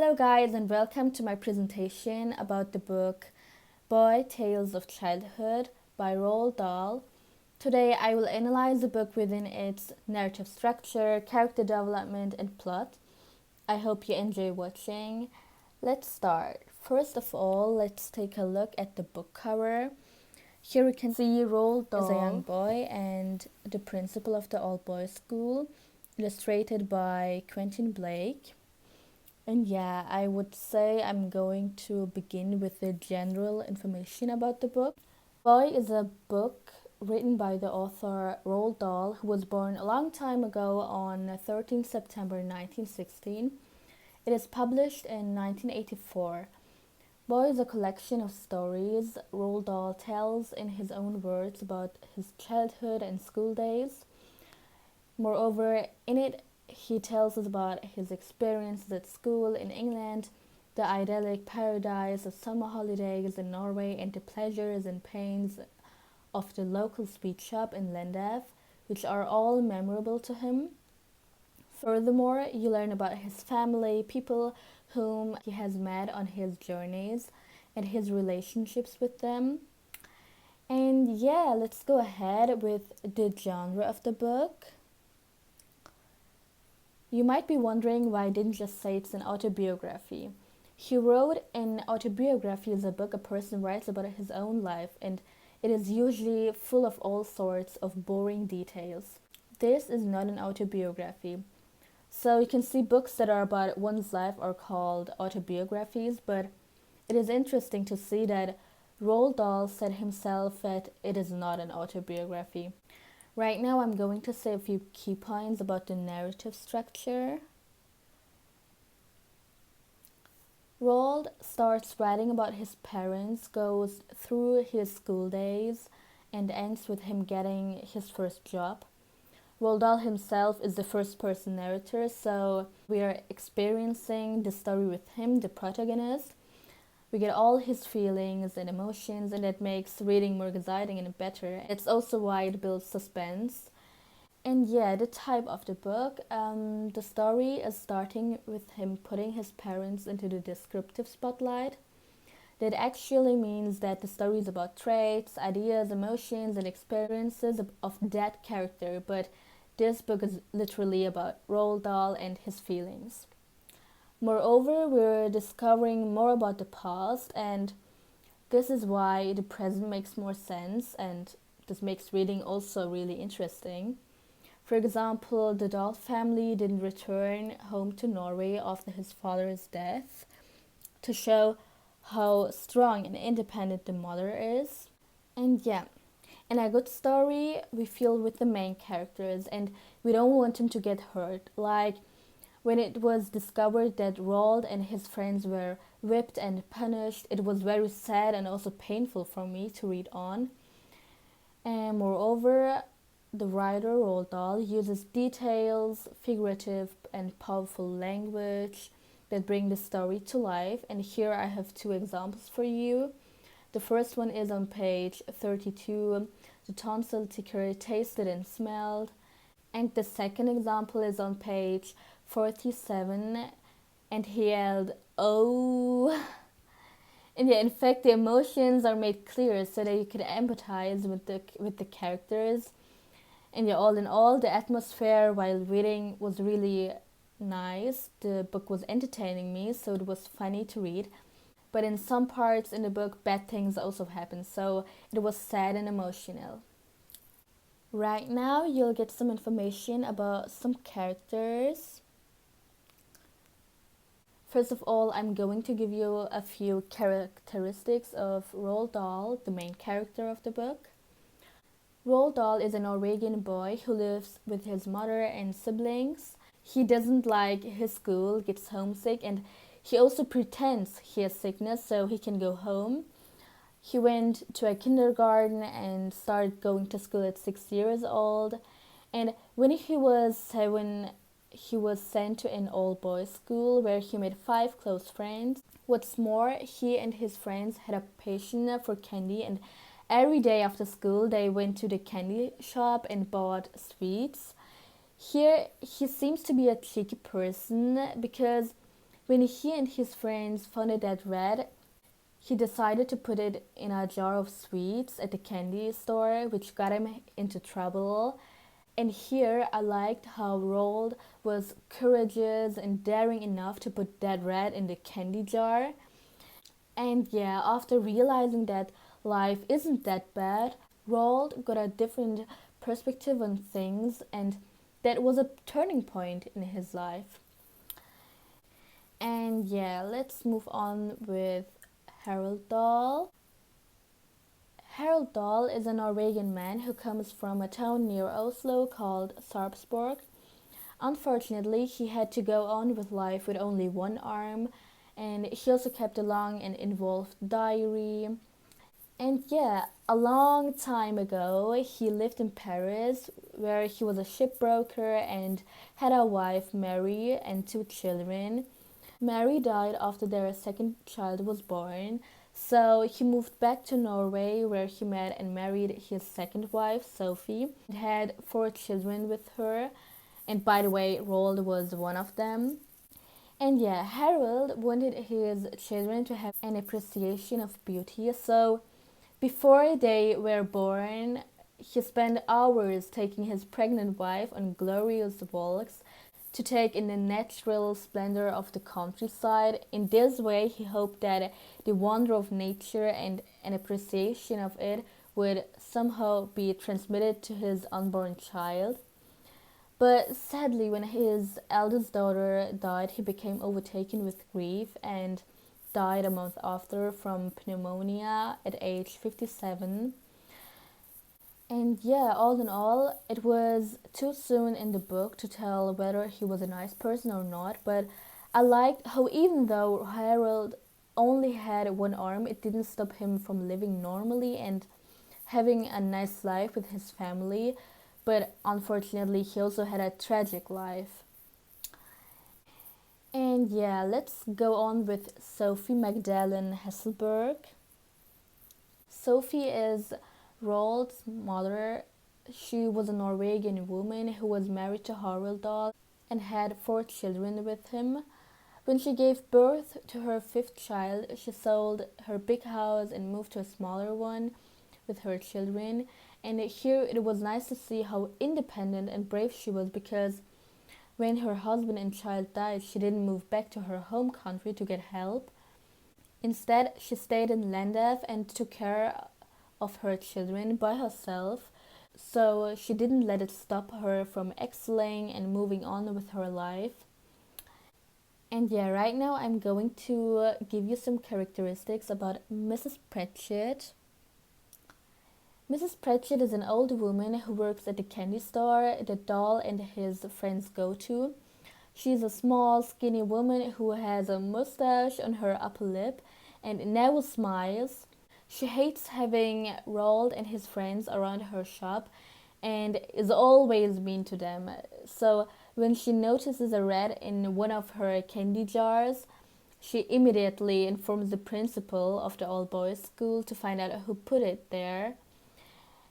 Hello, guys, and welcome to my presentation about the book Boy Tales of Childhood by Roald Dahl. Today, I will analyze the book within its narrative structure, character development, and plot. I hope you enjoy watching. Let's start. First of all, let's take a look at the book cover. Here we can see Roald Dahl as a young boy and the principal of the all-boys school, illustrated by Quentin Blake. And yeah, I would say I'm going to begin with the general information about the book. Boy is a book written by the author Roald Dahl, who was born a long time ago on 13 September 1916. It is published in 1984. Boy is a collection of stories Roald Dahl tells in his own words about his childhood and school days. Moreover, in it, he tells us about his experiences at school in England, the idyllic paradise of summer holidays in Norway, and the pleasures and pains of the local sweet shop in Lindaf, which are all memorable to him. Furthermore, you learn about his family, people whom he has met on his journeys, and his relationships with them. And yeah, let's go ahead with the genre of the book. You might be wondering why I didn't just say it's an autobiography. He wrote an autobiography is a book a person writes about his own life, and it is usually full of all sorts of boring details. This is not an autobiography. So you can see books that are about one's life are called autobiographies, but it is interesting to see that Roald Dahl said himself that it is not an autobiography. Right now I'm going to say a few key points about the narrative structure. Roald starts writing about his parents, goes through his school days, and ends with him getting his first job. Roald Dahl himself is the first person narrator, so we are experiencing the story with him, the protagonist. We get all his feelings and emotions, and that makes reading more exciting and better. It's also why it builds suspense. And yeah, the type of the book, the story is starting with him putting his parents into the descriptive spotlight. That actually means that the story is about traits, ideas, emotions, and experiences of that character, but this book is literally about Roald Dahl and his feelings. Moreover, we're discovering more about the past, and this is why the present makes more sense, and this makes reading also really interesting. For example, the Dahl family didn't return home to Norway after his father's death to show how strong and independent the mother is. And yeah, in a good story, we feel with the main characters, and we don't want them to get hurt. Like, when it was discovered that Roald and his friends were whipped and punished, it was very sad and also painful for me to read on. And moreover, the writer Roald Dahl uses details, figurative and powerful language that bring the story to life. And here I have two examples for you. The first one is on page 32, the tonsil ticker tasted and smelled. And the second example is on page 47, and he yelled, "Oh!" And yeah, in fact, the emotions are made clear so that you could empathize with the characters. And yeah, all in all, the atmosphere while reading was really nice. The book was entertaining me, so it was funny to read. But in some parts in the book, bad things also happened, so it was sad and emotional. Right now, you'll get some information about some characters. First of all, I'm going to give you a few characteristics of Roald Dahl, the main character of the book. Roald Dahl is a Norwegian boy who lives with his mother and siblings. He doesn't like his school, gets homesick, and he also pretends he has sickness so he can go home. He went to a kindergarten and started going to school at 6 years old. And when he was 7, he was sent to an all-boys school where he made 5 close friends. What's more, he and his friends had a passion for candy, and every day after school they went to the candy shop and bought sweets. Here he seems to be a cheeky person because When he and his friends found a dead rat, he decided to put it in a jar of sweets at the candy store, which got him into trouble. And here I liked how Roald was courageous and daring enough to put that rat in the candy jar. And yeah, after realizing that life isn't that bad, Roald got a different perspective on things, and that was a turning point in his life. And yeah, let's move on with Harold Dahl. Harold Dahl is a Norwegian man who comes from a town near Oslo called Sarpsborg. Unfortunately, he had to go on with life with only one arm, and he also kept a long and involved diary. And yeah, a long time ago, he lived in Paris, where he was a shipbroker and had a wife, Mary, and two children. Mary died after their second child was born, so he moved back to Norway, where he met and married his second wife, Sophie, and had four children with her. And by the way, Roald was one of them. And yeah, Harold wanted his children to have an appreciation of beauty, so before they were born, he spent hours taking his pregnant wife on glorious walks to take in the natural splendor of the countryside. In this way, he hoped that the wonder of nature and an appreciation of it would somehow be transmitted to his unborn child. But sadly, when his eldest daughter died, he became overtaken with grief and died a month after from pneumonia at age 57. And yeah, all in all, it was too soon in the book to tell whether he was a nice person or not, but I liked how even though Harold only had one arm, it didn't stop him from living normally and having a nice life with his family, but unfortunately, he also had a tragic life. And yeah, let's go on with Sophie Magdalene Hesselberg. Sophie is Roald's mother. She was a Norwegian woman who was married to Harald Dahl and had four children with him. When she gave birth to her fifth child, she sold her big house and moved to a smaller one with her children. And here it was nice to see how independent and brave she was, because when her husband and child died, she didn't move back to her home country to get help. Instead, she stayed in Llandaff and took care of her children by herself. So she didn't let it stop her from excelling and moving on with her life. And yeah, right now I'm going to give you some characteristics about Mrs. Pratchett. Mrs. Pratchett is an old woman who works at the candy store that Dahl and his friends go to. She's a small, skinny woman who has a mustache on her upper lip and never smiles. She hates having Roald and his friends around her shop and is always mean to them. So when she notices a rat in one of her candy jars, she immediately informs the principal of the all-boys school to find out who put it there.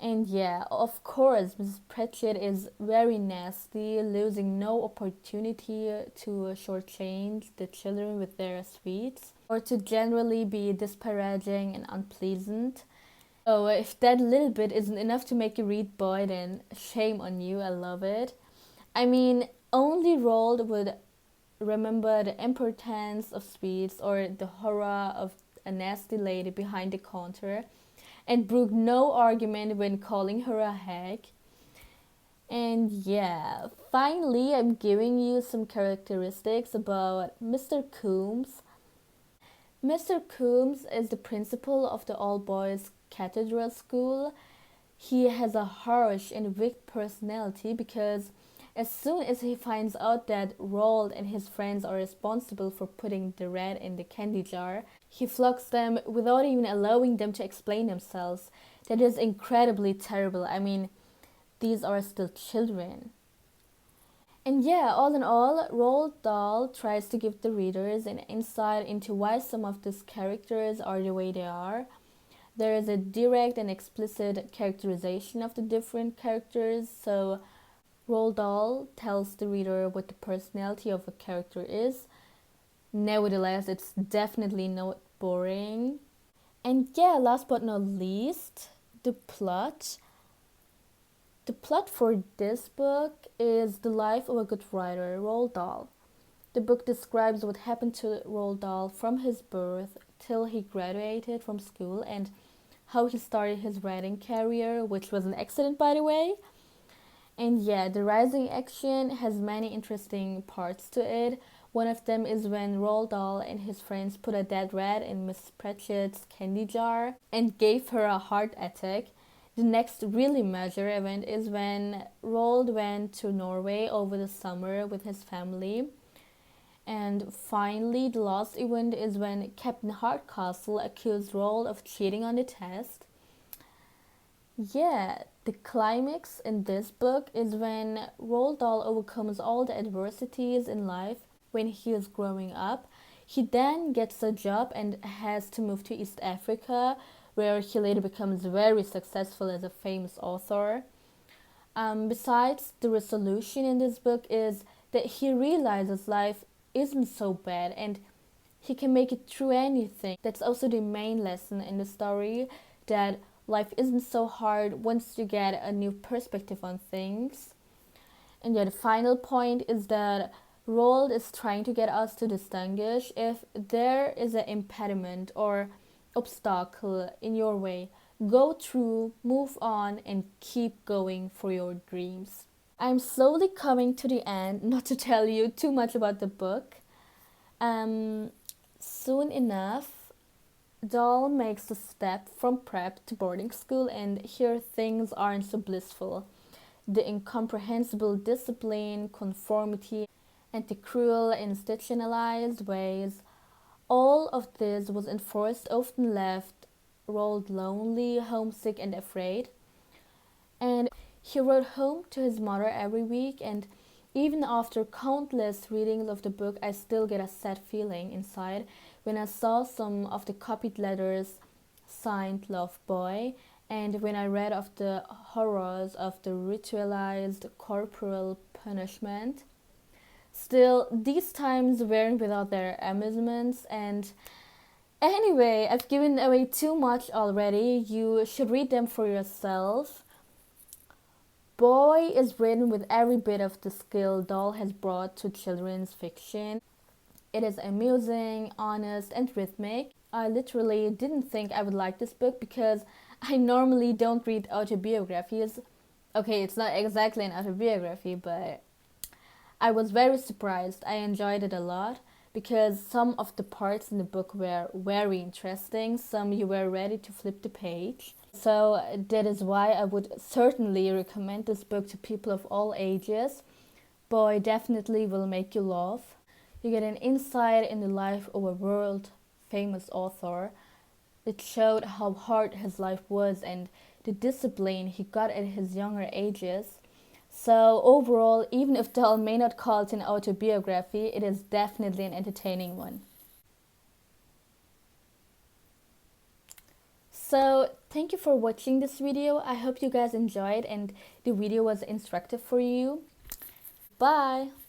And yeah, of course, Mrs. Pratchett is very nasty, losing no opportunity to shortchange the children with their sweets, or to generally be disparaging and unpleasant. So if that little bit isn't enough to make you read Boy, then shame on you, I love it. I mean, only Roald would remember the importance of sweets or the horror of a nasty lady behind the counter, and broke no argument when calling her a hag. And yeah, finally, I'm giving you some characteristics about Mr. Coombs. Mr. Coombs is the principal of the all-boys cathedral school. He has a harsh and weak personality because as soon as he finds out that Roald and his friends are responsible for putting the rat in the candy jar, he flogs them without even allowing them to explain themselves. That is incredibly terrible. I mean, these are still children. And yeah, all in all, Roald Dahl tries to give the readers an insight into why some of these characters are the way they are. There is a direct and explicit characterization of the different characters, so Roald Dahl tells the reader what the personality of a character is. Nevertheless, it's definitely not boring. And yeah, last but not least, the plot. The plot for this book is the life of a good writer, Roald Dahl. The book describes what happened to Roald Dahl from his birth till he graduated from school and how he started his writing career, which was an accident, by the way. And yeah, the rising action has many interesting parts to it. One of them is when Roald Dahl and his friends put a dead rat in Miss Pratchett's candy jar and gave her a heart attack. The next really major event is when Roald went to Norway over the summer with his family. And finally, the last event is when Captain Hardcastle accused Roald of cheating on the test. Yeah, the climax in this book is when Roald Dahl overcomes all the adversities in life when he is growing up. He then gets a job and has to move to East Africa, where he later becomes very successful as a famous author. Besides, the resolution in this book is that he realizes life isn't so bad and he can make it through anything. That's also the main lesson in the story, that life isn't so hard once you get a new perspective on things. And yeah, the final point is that Roald is trying to get us to distinguish if there is an impediment or obstacle in your way. Go through, move on, and keep going for your dreams. I'm slowly coming to the end, not to tell you too much about the book. Um, Soon enough, Dahl makes the step from prep to boarding school, and here things aren't so blissful. The incomprehensible discipline, conformity, and the cruel, institutionalized ways, all of this was enforced often left Roald lonely, homesick, and afraid. And he wrote home to his mother every week, and even after countless readings of the book, I still get a sad feeling inside when I saw some of the copied letters signed Love Boy, and when I read of the horrors of the ritualized corporal punishment. Still, these times weren't without their amusements, and anyway, I've given away too much already. You should read them for yourself. Boy is written with every bit of the skill Dahl has brought to children's fiction. It is amusing, honest, and rhythmic. I literally didn't think I would like this book because I normally don't read autobiographies. Okay, it's not exactly an autobiography, but I was very surprised. I enjoyed it a lot because some of the parts in the book were very interesting. Some you were ready to flip the page. So that is why I would certainly recommend this book to people of all ages. Boy definitely will make you laugh. You get an insight in the life of a world famous author. It showed how hard his life was and the discipline he got at his younger ages. So overall, even if Dahl may not call it an autobiography, it is definitely an entertaining one. So thank you for watching this video. I hope you guys enjoyed and the video was instructive for you. Bye!